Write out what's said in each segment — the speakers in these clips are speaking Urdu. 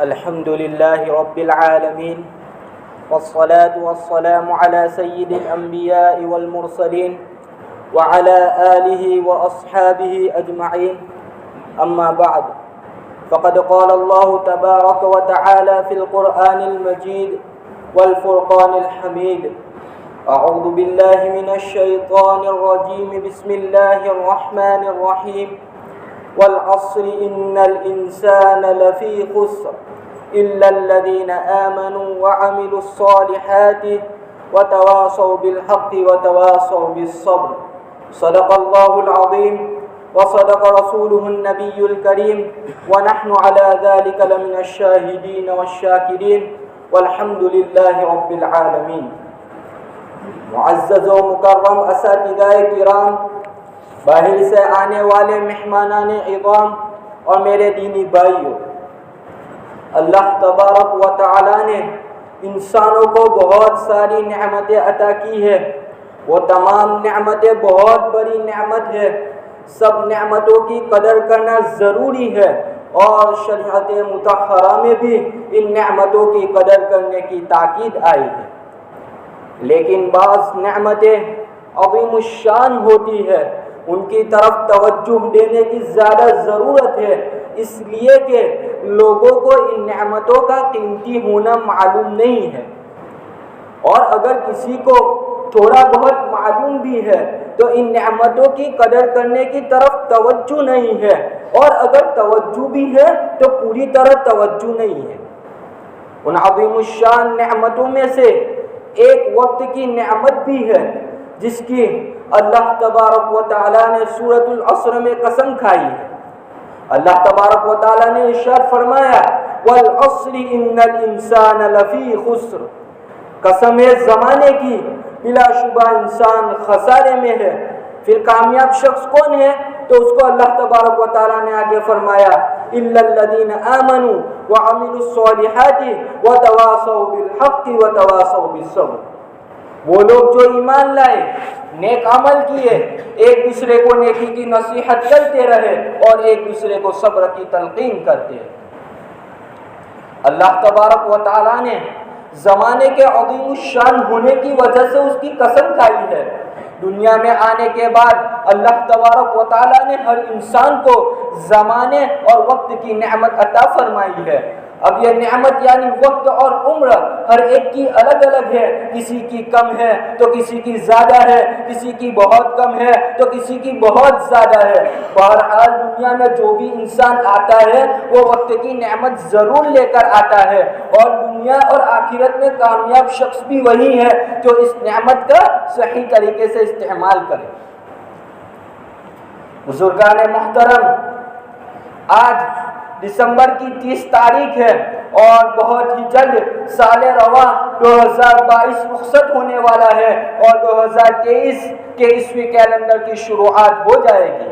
الحمد لله رب العالمين، والصلاة والسلام على سيد الأنبياء والمرسلين وعلى آله وأصحابه أجمعين. أما بعد، فقد قال الله تبارك وتعالى في القرآن المجيد والفرقان الحميد: أعوذ بالله من الشيطان الرجيم، بسم الله الرحمن الرحيم. والعصر إن الإنسان لفي خسر إلا الذين آمنوا وعملوا الصالحات وتواصوا بالحق وتواصوا بالصبر. صدق الله العظيم وصدق رسوله النبي الكريم، ونحن على ذلك لمن الشاهدين والشاكرين، والحمد لله رب العالمین. معزز و مکرم اساتذہ کرام، باہر سے آنے والے مہمانان عظام اور میرے دینی بھائیوں، اللہ تبارک و تعالی نے انسانوں کو بہت ساری نعمتیں عطا کی ہے. وہ تمام نعمتیں بہت بڑی نعمت ہے. سب نعمتوں کی قدر کرنا ضروری ہے، اور شریعت مطہرہ میں بھی ان نعمتوں کی قدر کرنے کی تاکید آئی ہے. لیکن بعض نعمتیں عظیم الشان ہوتی ہے، ان کی طرف توجہ دینے کی زیادہ ضرورت ہے، اس لیے کہ لوگوں کو ان نعمتوں کا قیمتی ہونا معلوم نہیں ہے. اور اگر کسی کو تھوڑا بہت معلوم بھی ہے تو ان نعمتوں کی قدر کرنے کی طرف توجہ نہیں ہے، اور اگر توجہ بھی ہے تو پوری طرح توجہ نہیں ہے. ان عظیم الشان نعمتوں میں سے ایک وقت کی نعمت بھی ہے، جس کی اللہ تبارک و تعالیٰ نے سورۃ العصر میں قسم کھائی ہے. اللہ تبارک و تعالیٰ نے ارشاد فرمایا: والعصر ان الانسان لفی خسر. قسم ہے زمانے کی، بلا شبہ انسان خسارے میں ہے. پھر کامیاب شخص کون ہے؟ تو اس کو اللہ تبارک و تعالیٰ نے آگے فرمایا: الا الذین آمنوا وعملوا الصالحات وتواصوا بالحق وتواصوا بالصبر. وہ لوگ جو ایمان لائے، نیک عمل کیے، ایک دوسرے کو نیکی کی نصیحت کرتے رہے اور ایک دوسرے کو صبر کی تلقین کرتے رہے. اللہ تبارک و تعالیٰ نے زمانے کے عظیم الشان ہونے کی وجہ سے اس کی قسم کھائی ہے. دنیا میں آنے کے بعد اللہ تبارک و تعالیٰ نے ہر انسان کو زمانے اور وقت کی نعمت عطا فرمائی ہے. اب یہ نعمت یعنی وقت اور عمر ہر ایک کی الگ الگ ہے. کسی کی کم ہے تو کسی کی زیادہ ہے، کسی کی بہت کم ہے تو کسی کی بہت زیادہ ہے. بہرحال دنیا میں جو بھی انسان آتا ہے وہ وقت کی نعمت ضرور لے کر آتا ہے، اور دنیا اور آخرت میں کامیاب شخص بھی وہی ہے جو اس نعمت کا صحیح طریقے سے استعمال کرے. بزرگان محترم، آج دسمبر کی 30 تاریخ ہے، اور بہت ہی جلد سال رواں 2022 رخصت ہونے والا ہے، اور 2023 کے عیسوی کیلنڈر کی شروعات ہو جائے گی.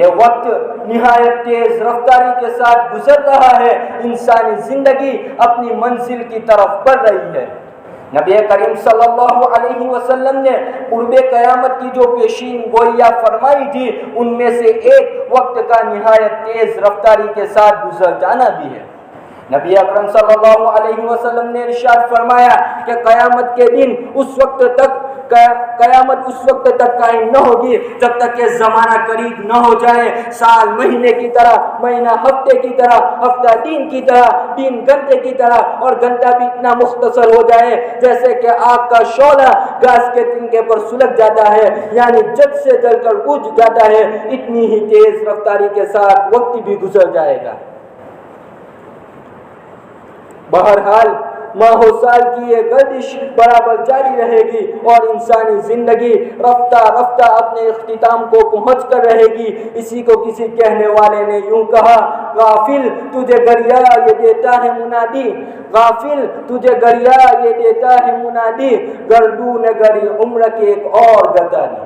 یہ وقت نہایت تیز رفتاری کے ساتھ گزر رہا ہے. انسانی زندگی اپنی منزل کی طرف بڑھ رہی ہے. نبی کریم صلی اللہ علیہ وسلم نے قرب قیامت کی جو پیشین گوئیاں فرمائی تھی، ان میں سے ایک وقت کا نہایت تیز رفتاری کے ساتھ گزر جانا بھی ہے. نبی اکرم صلی اللہ علیہ وسلم نے ارشاد فرمایا کہ قیامت کے دن قیامت اس وقت تک قائم نہ ہوگی جب تک کہ زمانہ قریب نہ ہو جائے. سال مہینے کی طرح، مہینہ ہفتے کی طرح، ہفتہ دن کی طرح، دن گھنٹے کی طرح، اور گھنٹہ بھی اتنا مختصر ہو جائے جیسے کہ آگ کا شعلہ گیس کے تنکے پر سلگ جاتا ہے، یعنی جد سے جل کر بجھ جاتا ہے. اتنی ہی تیز رفتاری کے ساتھ وقت بھی گزر جائے گا. بہرحال ماہ و سال کی یہ گردش برابر جاری رہے گی، اور انسانی زندگی رفتہ رفتہ اپنے اختتام کو پہنچ کر رہے گی. اسی کو کسی کہنے والے نے یوں کہا: غافل تجھے گریا یہ دیتا ہے منادی، غافل تجھے گریا یہ دیتا ہے منادی، گردون گری عمر کی ایک اور گردانی.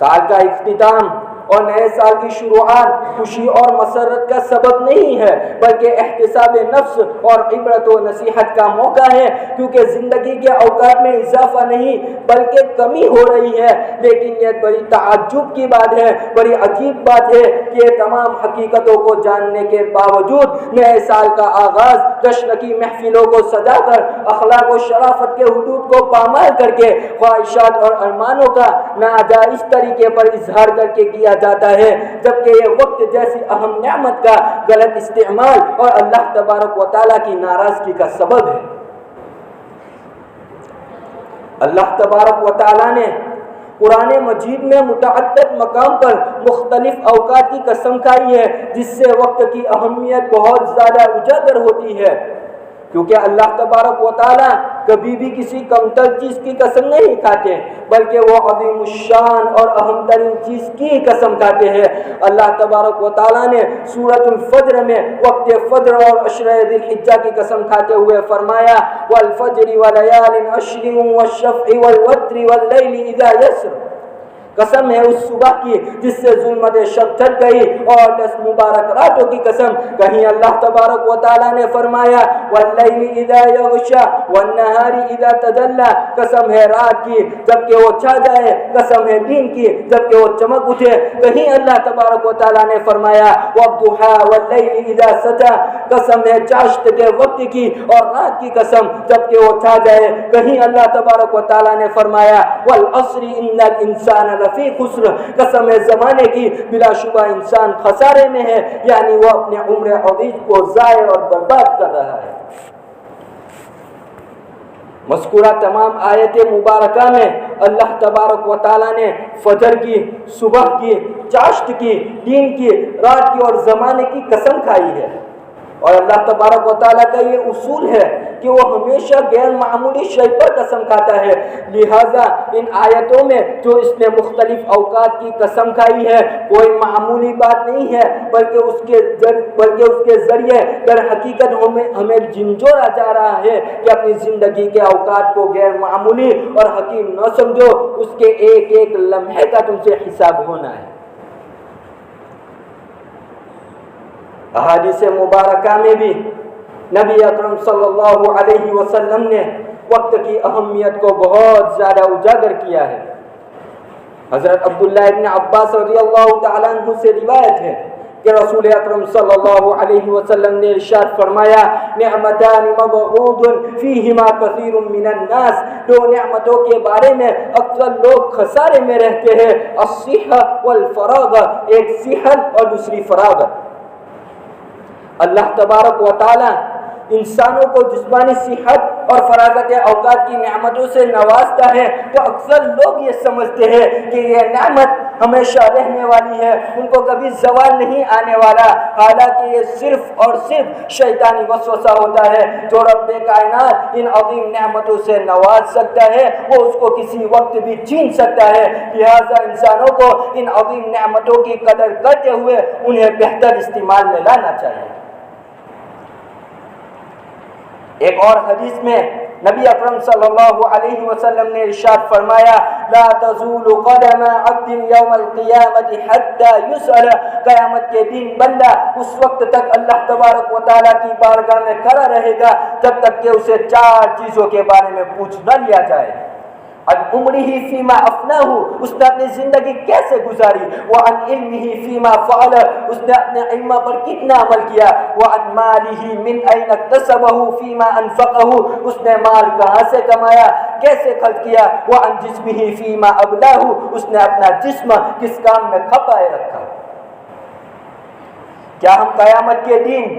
سال کا اختتام اور نئے سال کی شروعات خوشی اور مسرت کا سبب نہیں ہے بلکہ احتساب نفس اور عبرت و نصیحت کا موقع ہے، کیونکہ زندگی کے اوقات میں اضافہ نہیں بلکہ کمی ہو رہی ہے۔ لیکن یہ بڑی تعجب کی بات ہے، بڑی عجیب بات ہے کہ یہ تمام حقیقتوں کو جاننے کے باوجود نئے سال کا آغاز جشن کی محفلوں کو سجا کر اخلاق و شرافت کے حدود کو پامال کر کے خواہشات اور ارمانوں کا ناجائز طریقے پر اظہار کر کے کیا جاتا ہے، جبکہ یہ وقت جیسی اہم نعمت کا غلط استعمال اور اللہ تبارک و تعالیٰ کی ناراضگی کا سبب ہے۔ اللہ تبارک و تعالیٰ نے قرآن مجید میں متعدد مقام پر مختلف اوقات کی قسم کھائی ہے، جس سے وقت کی اہمیت بہت زیادہ اجاگر ہوتی ہے، کیونکہ اللہ تبارک و تعالیٰ کبھی بھی کسی کمتر چیز کی قسم نہیں کھاتے بلکہ وہ عظیم الشان اور اہم ترین چیز کی قسم کھاتے ہیں۔ اللہ تبارک و تعالیٰ نے سورۃ الفجر میں وقت فجر اور عشرہ ذی الحجہ کی قسم کھاتے ہوئے فرمایا والفجر ولیال عشر والشفع والوتر واللیل اذا یسر، قسم ہے اس صبح کی جس سے ظلمت شب ٹھٹ گئی، اور 10 مبارک راتوں کی قسم۔ کہیں اللہ تبارک و تعالیٰ نے فرمایا واللیل اذا یغشی والنہار اذا تجلی، قسم ہے رات کی جبکہ وہ چھا جائے، قسم ہے دن کی جبکہ وہ چمک اٹھے۔ کہیں اللہ تبارک و تعالیٰ نے فرمایا والضحی واللیل اذا سجی، قسم ہے چاشت کے وقت کی اور رات کی قسم جبکہ وہ چھا جائے۔ کہیں اللہ تبارک و تعالیٰ نے فرمایا والعصر ان الانسان لفی خسر، قسم ہے زمانے کی بلا شبہ انسان خسارے میں ہے، یعنی وہ اپنے عمر عزیز کو ضائع اور برباد کر رہا ہے۔ مذکورہ تمام آیت مبارکہ میں اللہ تبارک و تعالیٰ نے فجر کی، صبح کی، چاشت کی، دن کی، رات کی اور زمانے کی قسم کھائی ہے، اور اللہ تبارک و تعالیٰ کا یہ اصول ہے کہ وہ ہمیشہ غیر معمولی شے پر قسم کھاتا ہے۔ لہٰذا ان آیتوں میں جو اس نے مختلف اوقات کی قسم کھائی ہے کوئی معمولی بات نہیں ہے، بلکہ اس کے ذریعے در حقیقت ہمیں جھنجھوڑا جا رہا ہے کہ اپنی زندگی کے اوقات کو غیر معمولی اور حقیر نہ سمجھو، اس کے ایک ایک لمحے کا تم سے حساب ہونا ہے۔ احادیث مبارکہ میں بھی نبی اکرم صلی اللہ علیہ وسلم نے وقت کی اہمیت کو بہت زیادہ اجاگر کیا ہے۔ حضرت عبداللہ ابن عباس رضی اللہ تعالیٰ عنہ سے روایت ہے کہ رسول اکرم صلی اللہ علیہ وسلم نے ارشاد فرمایا نعمتان مبغوض فیہما کثیر من الناس، دو نعمتوں کے بارے میں اکثر لوگ خسارے میں رہتے ہیں، الصحہ والفراغ، ایک صحت اور دوسری فراغت۔ اللہ تبارک و تعالیٰ انسانوں کو جسمانی صحت اور فراغت اوقات کی نعمتوں سے نوازتا ہے تو اکثر لوگ یہ سمجھتے ہیں کہ یہ نعمت ہمیشہ رہنے والی ہے، ان کو کبھی زوال نہیں آنے والا، حالانکہ یہ صرف اور صرف شیطانی وسوسہ ہوتا ہے۔ جو رب کائنات ان عظیم نعمتوں سے نواز سکتا ہے وہ اس کو کسی وقت بھی چھین سکتا ہے، لہذا انسانوں کو ان عظیم نعمتوں کی قدر کرتے ہوئے انہیں بہتر استعمال میں لانا چاہیے۔ ایک اور حدیث میں نبی اکرم صلی اللہ علیہ وسلم نے ارشاد فرمایا لا تزول قدم عبد یوم القیامت حتی یسأل، قیامت کے دن بندہ اس وقت تک اللہ تبارک و تعالیٰ کی بارگاہ میں کھڑا رہے گا جب تک کہ اسے 4 چیزوں کے بارے میں پوچھ نہ لیا جائے۔ عن عمرہ فیما افناہ، اس نے اپنی زندگی کیسے گزاری، وعن علمہ فیما فعل، اس نے اپنے علم پر کتنا عمل کیا، وعن مالہ من این اکتسبہ فیما انفقہ، اس نے مال کہاں سے کمایا، کیسے خرچ کیا، وعن جسمہ فیما ابلاہ، اس نے اپنا جسم کس کام میں کھپائے رکھا۔ کیا ہم قیامت کے دن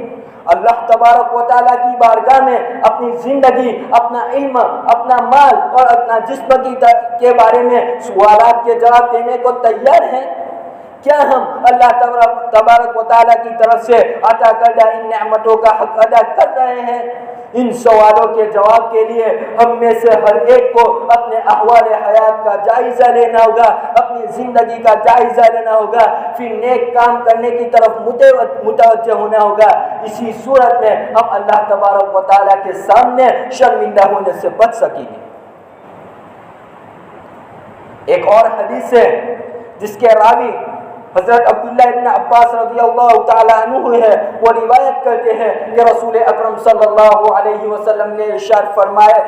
اللہ تبارک و تعالیٰ کی بارگاہ میں اپنی زندگی، اپنا علم، اپنا مال اور اپنا جسم کے بارے میں سوالات کے جواب دینے کو تیار ہیں؟ کیا ہم اللہ تبارک و تعالیٰ کی طرف سے عطا کردہ ان نعمتوں کا حق ادا کر رہے ہیں؟ ان سوالوں کے جواب کے لیے ہم میں سے ہر ایک کو اپنے احوال حیات کا جائزہ لینا ہوگا، اپنی زندگی کا جائزہ لینا ہوگا، پھر نیک کام کرنے کی طرف متوجہ ہونا ہوگا۔ اسی صورت میں ہم اللہ تبارک و تعالیٰ کے سامنے شرمندہ ہونے سے بچ سکیں گے۔ ایک اور حدیث ہے جس کے راوی حضرت عبداللہ ابن عباس رضی اللہ تعالیٰ عنہ ہے، وہ روایت کرتے ہیں کہ رسول اکرم صلی اللہ علیہ وسلم نے ارشاد فرمایا،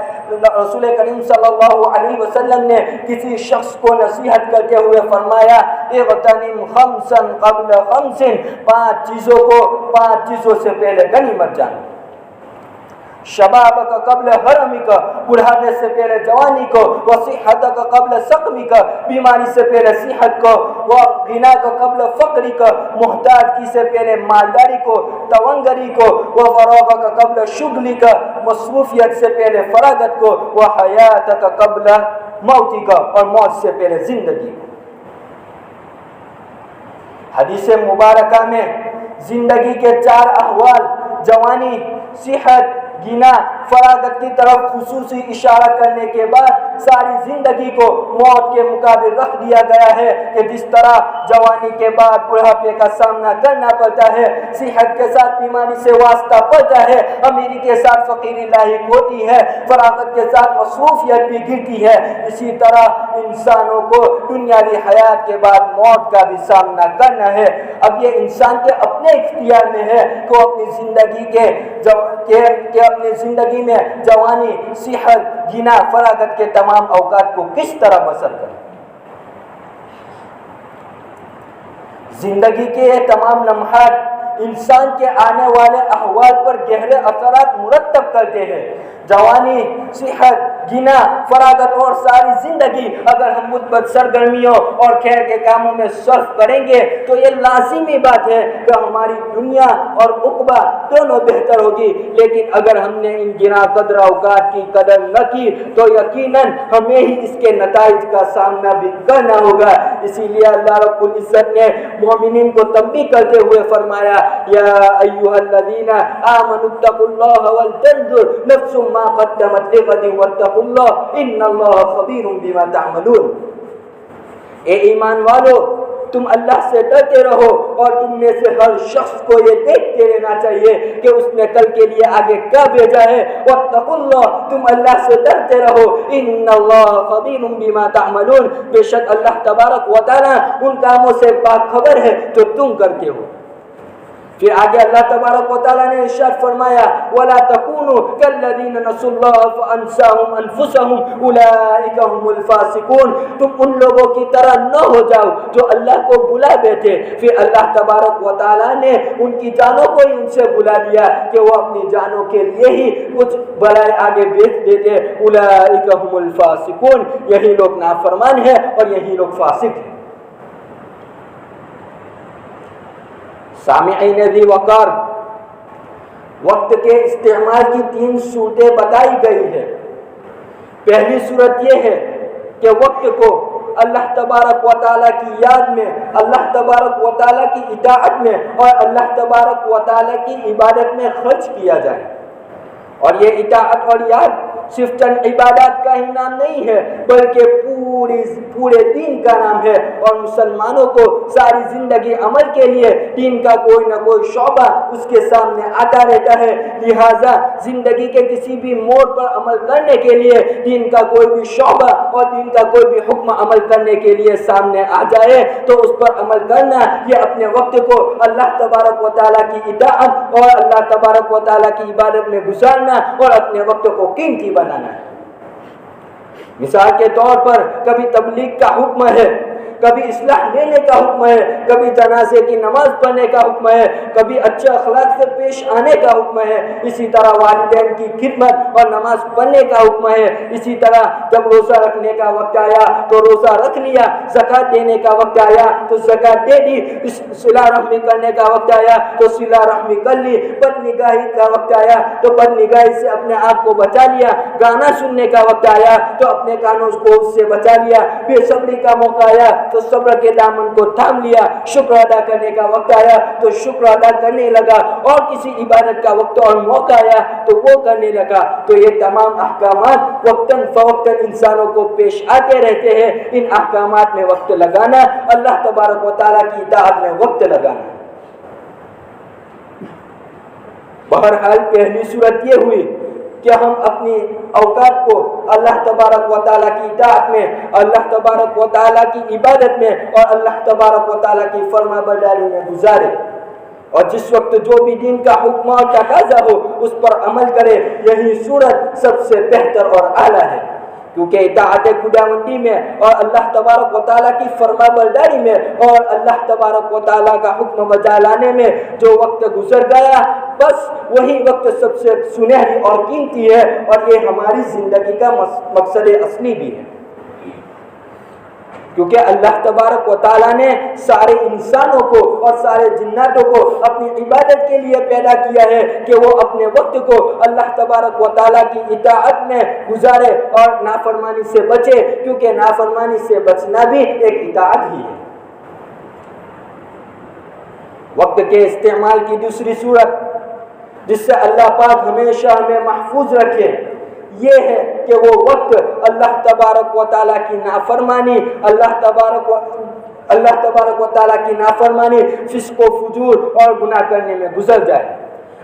رسول کریم صلی اللہ علیہ وسلم نے کسی شخص کو نصیحت کرتے ہوئے فرمایا، اغتنم خمسا قبل خمس، 5 چیزوں کو 5 چیزوں سے پہلے غنیمت جان، شبابک قبل حرمک، بڑھاپے سے پہلے جوانی کو، وصحتک قبل سقمک، بیماری سے پہلے صحت کو، وغناک قبل فقرک، محتاجی سے پہلے مالداری کو، تونگری کو، وفراغک قبل شغلک، مصروفیت سے پہلے فراغت کو، وحیاتک قبل موتک، اور موت سے پہلے زندگی کو۔ حدیث مبارکہ میں زندگی کے 4 احوال، جوانی، صحت، گنا، فراغت کی طرف خصوصی اشارہ کرنے کے بعد ساری زندگی کو موت کے مقابل رکھ دیا گیا ہے کہ جس طرح جوانی کے بعد بڑھاپے کا سامنا کرنا پڑتا ہے، صحت کے ساتھ بیماری سے واسطہ پڑتا ہے، امیری کے ساتھ فقیری لاحق ہوتی ہے، فراغت کے ساتھ مصروفیت بھی گرتی ہے، اسی طرح انسانوں کو دنیاوی حیات کے بعد موت کا بھی سامنا کرنا ہے۔ اب یہ انسان کے اپنے اختیار میں ہے کہ وہ اپنی زندگی میں جوانی، صحت، گنا، فراغت کے تمام اوقات کو کس طرح بسر کرے۔ زندگی کے یہ تمام لمحات انسان کے آنے والے احوال پر گہرے اثرات مرتب کرتے ہیں۔ جوانی، صحت، گنا، فراغت اور ساری زندگی اگر ہم مثبت سرگرمیوں اور خیر کے کاموں میں صرف کریں گے تو یہ لازمی بات ہے کہ ہماری دنیا اور عقبہ دونوں بہتر ہوگی، لیکن اگر ہم نے ان گنا قدر اوقات کی قدر نہ کی تو یقیناً ہمیں ہی اس کے نتائج کا سامنا بھی کرنا ہوگا۔ اسی لیے اللہ رب العزت نے مومنین کو تنبیہ کرتے ہوئے فرمایا، یا ایھا الذین آمنوا اتقوا اللہ ولتنظر نفس ما قدمت لغد واتقوا اللہ ان اللہ خبیر بما تعملون۔ اے ایمان والو، تم اللہ سے ڈرتے رہو اور تم میں سے ہر شخص کو یہ دیکھتے رہنا چاہیے کہ اس نے کل کے لیے آگے کیا بھیجا ہے۔ واتقوا اللہ، تم اللہ سے ڈرتے رہو، ان اللہ خبیر بما تعملون، بے شک اللہ تبارک و تعالی ان کاموں سے باخبر ہے جو تم کرتے ہو۔ پھر آگے اللہ تبارک و تعالیٰ نے ارشاد فرمایا، وَلَا تَكُونُوا كَالَّذِينَ نَسُوا اللَّهَ فَأَنسَاهُمْ أَنفُسَهُمْ أُولَٰئِكَ هُمُ الْفَاسِقُونَ، تم ان لوگوں کی طرح نہ ہو جاؤ جو اللہ کو بھلا بیٹھے۔ پھر اللہ تبارک و تعالیٰ نے ان کی جانوں کو ہی ان سے بلا دیا کہ وہ اپنی جانوں کے لیے ہی کچھ بلائی آگے بیچ دیتے۔ أُولَٰئِكَ هُمُ الْفَاسِقُونَ، یہی لوگ نافرمان ہیں اور یہی لوگ فاسق ہیں۔ سامعین ذی وقار، وقت کے استعمال کی 3 صورتیں بتائی گئی ہے۔ پہلی صورت یہ ہے کہ وقت کو اللہ تبارک و تعالیٰ کی یاد میں، اللہ تبارک و تعالیٰ کی اطاعت میں اور اللہ تبارک و تعالیٰ کی عبادت میں خرچ کیا جائے۔ اور یہ اطاعت اور یاد صرف چند عبادات کا ہی نام نہیں ہے بلکہ پورے دین کا نام ہے، اور مسلمانوں کو ساری زندگی عمل کے لیے دین کا کوئی نہ کوئی شعبہ اس کے سامنے آتا رہتا ہے۔ لہٰذا زندگی کے کسی بھی موڑ پر عمل کرنے کے لیے دین کا کوئی بھی شعبہ اور دین کا کوئی بھی حکم عمل کرنے کے لیے سامنے آ جائے تو اس پر عمل کرنا، یہ اپنے وقت کو اللہ تبارک و تعالیٰ کی اطاعت اور اللہ تبارک و تعالیٰ کی عبادت میں گزارنا اور اپنے وقت کو قیمتی بنانا ہے۔ مثال کے طور پر کبھی تبلیغ کا حکم ہے، کبھی اصلاح دینے کا حکم ہے، کبھی جنازے کی نماز پڑھنے کا حکم ہے، کبھی اچھے اخلاق سے پیش آنے کا حکم ہے، اسی طرح والدین کی خدمت اور نماز پڑھنے کا حکم ہے، اسی طرح جب روزہ رکھنے کا وقت آیا تو روزہ رکھ لیا، زکوٰۃ دینے کا وقت آیا تو زکوٰۃ دے دی، صلہ رحمی کرنے کا وقت آیا تو صلہ رحمی کر لی، بد نگاہی کا وقت آیا تو بد نگاہی سے اپنے آپ کو بچا لیا، گانا سننے کا وقت آیا تو اپنے کانوں کو اس سے بچا لیا، بے صبری کا موقع آیا تو صبر کے دامن کو تھام لیا، شکر ادا کرنے کا وقت آیا تو شکر ادا کرنے لگا، اور کسی عبادت کا وقت اور موقع آیا تو وہ کرنے لگا۔ تو یہ تمام احکامات وقتاً فوقتاً انسانوں کو پیش آتے رہتے ہیں۔ ان احکامات میں وقت لگانا، اللہ تبارک و تعالیٰ کی اطاعت میں وقت لگانا۔ بہرحال پہلی صورت یہ ہوئی کہ ہم اپنی اوقات کو اللہ تبارک و تعالیٰ کی اطاعت میں، اللہ تبارک و تعالیٰ کی عبادت میں اور اللہ تبارک و تعالیٰ کی فرما برداری میں گزارے، اور جس وقت جو بھی دین کا حکم اور تقاضا ہو اس پر عمل کرے۔ یہی صورت سب سے بہتر اور اعلیٰ ہے، کیونکہ اطاعت خداوندی میں اور اللہ تبارک و تعالیٰ کی فرما برداری میں اور اللہ تبارک و تعالیٰ کا حکم بجا لانے میں جو وقت گزر گیا، بس وہی وقت سب سے سنہری اور قیمتی ہے، اور یہ ہماری زندگی کا مقصد اصلی بھی ہے، کیونکہ اللہ تبارک و تعالیٰ نے سارے انسانوں کو اور سارے جناتوں کو اپنی عبادت کے لیے پیدا کیا ہے کہ وہ اپنے وقت کو اللہ تبارک و تعالیٰ کی اطاعت میں گزارے اور نافرمانی سے بچے، کیونکہ نافرمانی سے بچنا بھی ایک اطاعت ہی ہے۔ وقت کے استعمال کی دوسری صورت جس سے اللہ پاک ہمیشہ ہمیں محفوظ رکھے یہ ہے کہ وہ وقت اللہ تبارک و تعالیٰ کی نافرمانی، اللہ تبارک و تعالیٰ کی نافرمانی، فسق و فجور اور گناہ کرنے میں گزر جائے۔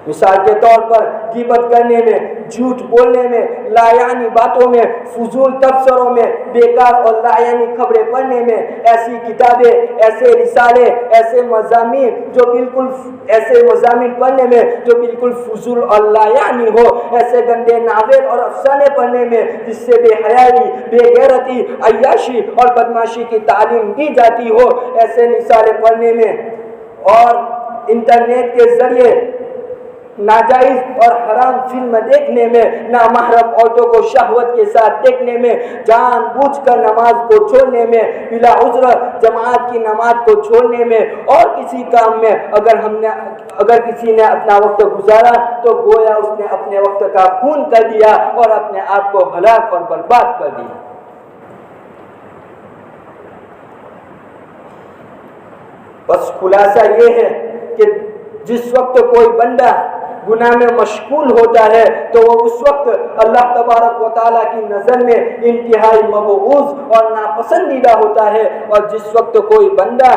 مثال کے طور پر غیبت کرنے میں، جھوٹ بولنے میں، لایعنی باتوں میں، فضول تبصروں میں، بیکار اور لایعنی خبریں پڑھنے میں، ایسی کتابیں، ایسے رسالے، ایسے مضامین پڑھنے میں جو بالکل فضول اور لایعنی ہو، ایسے گندے ناول اور افسانے پڑھنے میں جس سے بے حیائی، بے غیرتی، عیاشی اور بدمعاشی کی تعلیم دی جاتی ہو، ایسے رسالے پڑھنے میں، اور انٹرنیٹ کے ذریعے ناجائز اور حرام فلم دیکھنے میں، نامحرم عورتوں کو شہوت کے ساتھ دیکھنے میں، جان بوجھ کر نماز کو چھوڑنے میں، بلا عذر جماعت کی نماز کو چھوڑنے میں، اور کسی کام میں اگر کسی نے اپنا وقت گزارا تو گویا اس نے اپنے وقت کا خون کر دیا اور اپنے آپ کو ہلاک اور برباد کر دیا۔ بس خلاصہ یہ ہے کہ جس وقت کوئی بندہ گناہ میں مشغول ہوتا ہے تو وہ اس وقت اللہ تبارک و تعالیٰ کی نظر میں انتہائی مبغوض اور ناپسندیدہ ہوتا ہے، اور جس وقت کوئی بندہ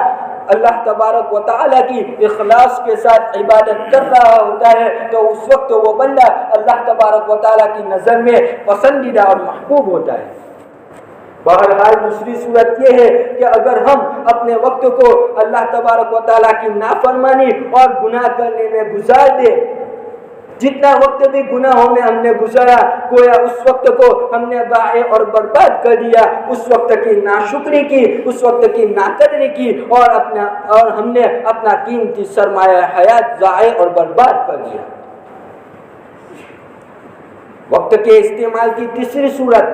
اللہ تبارک و تعالیٰ کی اخلاص کے ساتھ عبادت کر رہا ہوتا ہے تو اس وقت وہ بندہ اللہ تبارک و تعالیٰ کی نظر میں پسندیدہ اور محبوب ہوتا ہے۔ بہرحال دوسری صورت یہ ہے کہ اگر ہم اپنے وقت کو اللہ تبارک و تعالیٰ کی نافرمانی اور گناہ کرنے میں گزار دیں، جتنا وقت بھی گناہوں میں ہم نے گزارا گویا اس وقت کو ہم نے ضائع اور برباد کر دیا، اس وقت کی ناشکری کی، اس وقت کی ناقدری کی، اور ہم نے اپنا قیمتی سرمایہ حیات ضائع اور برباد کر دیا۔ وقت کے استعمال کی تیسری صورت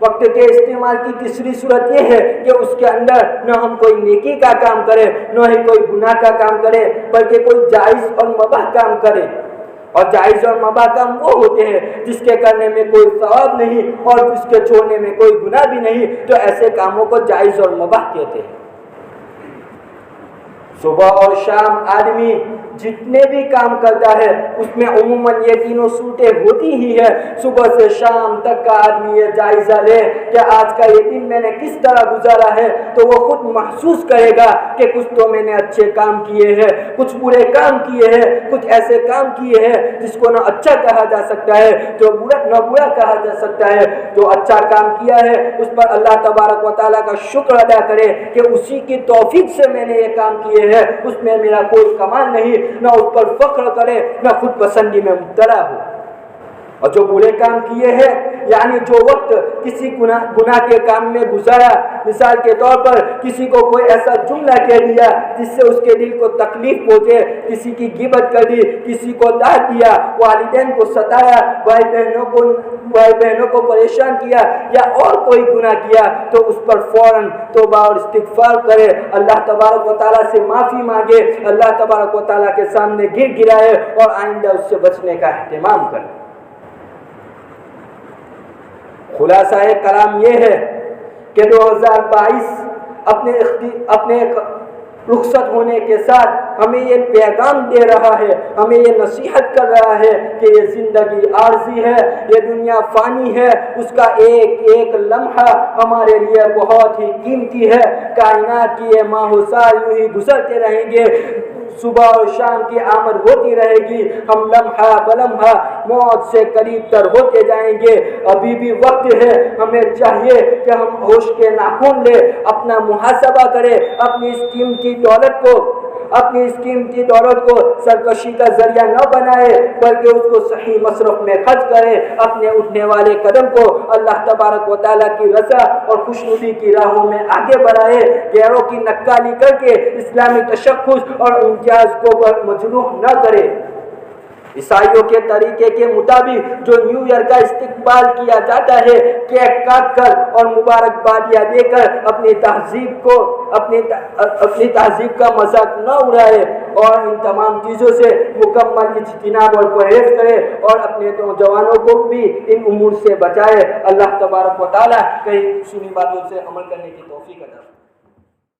وقت کے استعمال کی تیسری صورت یہ ہے کہ اس کے اندر نہ ہم کوئی نیکی کا کام کریں، نہ ہی کوئی گناہ کا کام کریں، بلکہ کوئی جائز اور مباح کام کریں، اور جائز اور مباح کام وہ ہوتے ہیں جس کے کرنے میں کوئی ثواب نہیں اور جس کے چھوڑنے میں کوئی گناہ بھی نہیں، تو ایسے کاموں کو جائز اور مباح کہتے ہیں۔ صبح اور شام آدمی جتنے بھی کام کرتا ہے اس میں عموماً یہ تینوں صورتیں ہوتی ہی ہے۔ صبح سے شام تک کا آدمی یہ جائزہ لے کہ آج کا یہ دن میں نے کس طرح گزارا ہے، تو وہ خود محسوس کرے گا کہ کچھ تو میں نے اچھے کام کیے ہیں، کچھ برے کام کیے ہیں، کچھ ایسے کام کیے ہیں جس کو نہ اچھا کہا جا سکتا ہے جو نہ برا کہا جا سکتا ہے۔ جو اچھا کام کیا ہے اس پر اللہ تبارک و تعالیٰ کا شکر ادا کرے کہ اسی کی توفیق سے میں نے یہ کام کیے ہیں، اس میں میرا کوئی کمال نہیں، نہ اس پر فخر کرے نہ خود پسندی میں مبتلا ہو۔ اور جو برے کام کیے ہیں یعنی جو وقت کسی گناہ کے کام میں گزارا، مثال کے طور پر کسی کو کوئی ایسا جملہ کہہ دیا جس سے اس کے دل کو تکلیف پہنچے، کسی کی غیبت کر دی، کسی کو ڈانٹ دیا، والدین کو ستایا، بھائی بہنوں کو پریشان کیا، یا اور کوئی گناہ کیا، تو اس پر فوراً توبہ اور استغفار کرے، اللہ تبارک و تعالیٰ سے معافی مانگے، اللہ تبارک و تعالیٰ کے سامنے گر گرائے اور آئندہ اس سے بچنے کا اہتمام کرے۔ خلاصہ کلام یہ ہے کہ 2022 اپنے رخصت ہونے کے ساتھ ہمیں یہ پیغام دے رہا ہے، ہمیں یہ نصیحت کر رہا ہے کہ یہ زندگی عارضی ہے، یہ دنیا فانی ہے، اس کا ایک ایک لمحہ ہمارے لیے بہت ہی قیمتی ہے۔ کائنات کی یہ ماہ و سال یوں ہی گزرتے رہیں گے، صبح اور شام کی آمد ہوتی رہے گی، ہم لمحہ بلمحہ موت سے قریب تر ہوتے جائیں گے۔ ابھی بھی وقت ہے، ہمیں چاہیے کہ ہم ہوش کے ناخن لے، اپنا محاسبہ کرے، اپنی اس قیمتی دولت کو سرکشی کا ذریعہ نہ بنائے، بلکہ اس کو صحیح مصرف میں خرچ کرے، اپنے اٹھنے والے قدم کو اللہ تبارک و تعالیٰ کی رضا اور خوشنودی کی راہوں میں آگے بڑھائے، غیروں کی نکالی کر کے اسلامی تشخص اور امتیاز کو مجروح نہ کرے۔ عیسائیوں کے طریقے کے مطابق جو نیو ایئر کا استقبال کیا جاتا ہے، کیک کاٹ کر اور مبارکبادیاں دے کر اپنی تہذیب کا مذاق نہ اڑائے، اور ان تمام چیزوں سے مکمل اجتناب اور پرہیز کرے، اور اپنے نوجوانوں کو بھی ان امور سے بچائے۔ اللہ تبارک و تعالیٰ کہیں سنی باتوں سے عمل کرنے کی توفیق عطا فرمائے۔